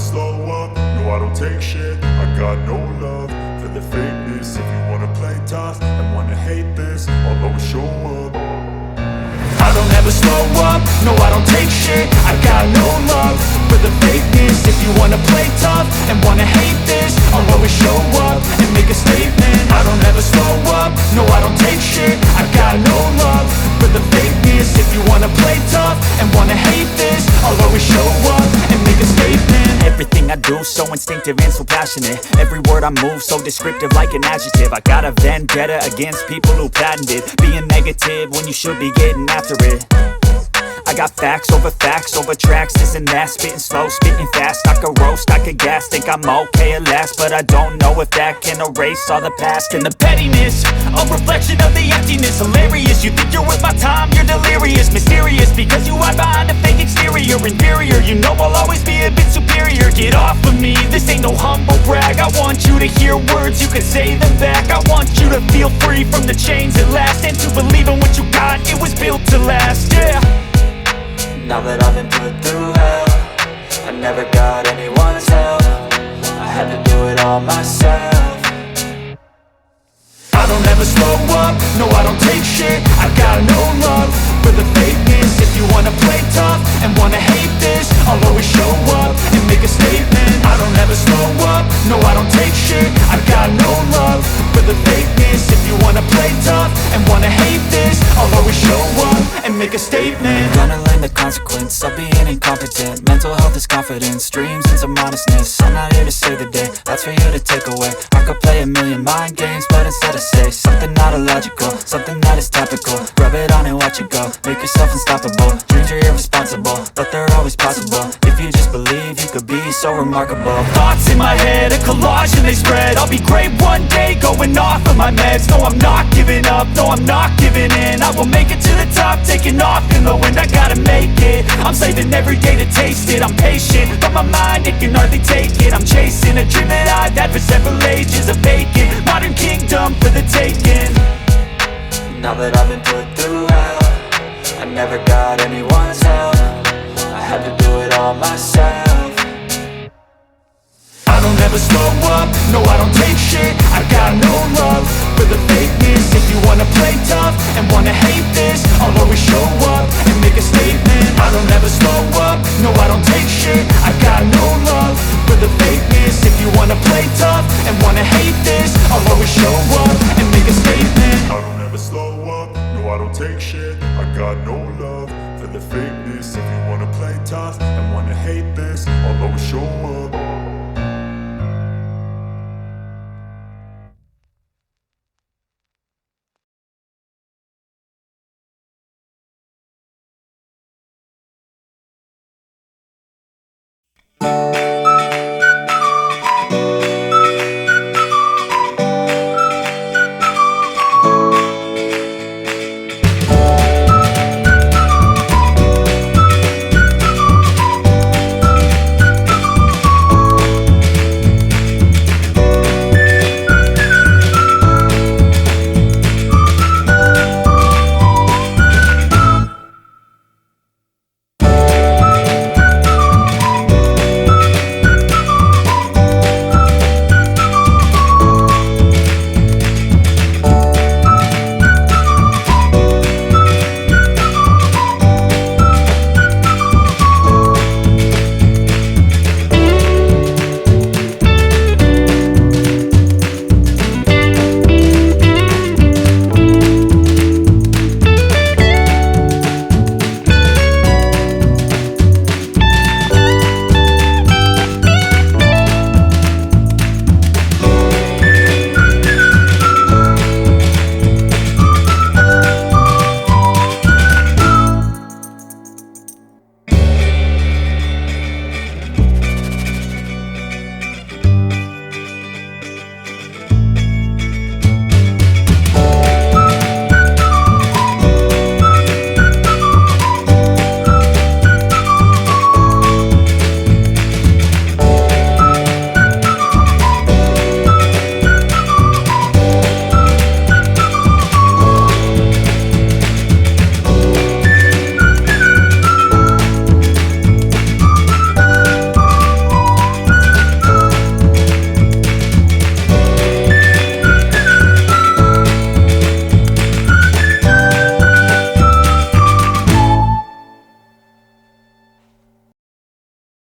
slow up, no I don't take shit. I got no love for the fakeness. If you wanna play tough and wanna hate this, I'll always show up. I don't ever slow up, no I don't take shit. I got no love for the fakeness. If you wanna play tough and wanna hate this, I'll always show up and make a statement. I don't ever slow up, no I don't take shit. I got no love for the fakeness. If you wanna play tough and wanna hate this, I'll always show up and make a statement. Everything I do so instinctive and so passionate. Every word I move so descriptive like an adjective. I got a vendetta against people who patented being negative when you should be getting after it. I got facts over tracks, this and that. Spitting slow, spitting fast, I could roast, I could gas. Think I'm okay at last, but I don't know if that can erase all the past. And the pettiness, a reflection of the emptiness. Hilarious, you think you're worth my time, you're delirious. Mysterious, because you hide behind a fake exterior. Inferior, you know I'll always be a bit superior. Get off of me, this ain't no humble brag. I want you to hear words, you can say them back. I want you to feel free from the chains at last, and to believe in what you got, it was built to last, yeah. Now that I've been put through hell, I never got anyone's help. I had to do it all myself. I don't ever slow up, no I don't take shit. I got no love for the fakeness. If you wanna play tough and wanna hate this, I'll always show up and make a statement. I don't ever slow up, no I don't take shit. I got no love for the fakeness. If you wanna play tough and wanna hate this, I'll always show up and make a statement. Gonna learn the consequence of being incompetent. Mental health is confidence, dreams and some modestness. I'm not here to save the day, that's for you to take away. I could play a million mind games, but instead I say something not illogical, something that is topical. Rub it on and watch it go, make yourself unstoppable. Dreams are irresponsible, but they're always possible. If you just believe, you could be so remarkable. Thoughts in my head, a collage and they spread. I'll be great one day, going off of my meds. No, I'm not giving up, no, I'm not giving in. I will make it to the top, taking off in the wind. I gotta make it, I'm saving every day to taste it. I'm patient, but my mind, it can hardly take it. I'm chasing a dream that I've had for several ages. A vacant, modern kingdom for the taking. Now that I've been put through hell, I never got anyone's help. I had to do it all myself. I don't ever slow up, no I don't take shit. I got no love for the fakeness. If you wanna play tough and wanna hate this, I'll always show up and make a statement. I don't ever slow up, no I don't take shit. I got no love for the fakeness. If you wanna play tough and wanna hate this, I'll always show up and make a statement. I don't ever slow up, no I don't take shit. I got no love for the fakeness. If you wanna play tough and wanna hate this, I'll always show up.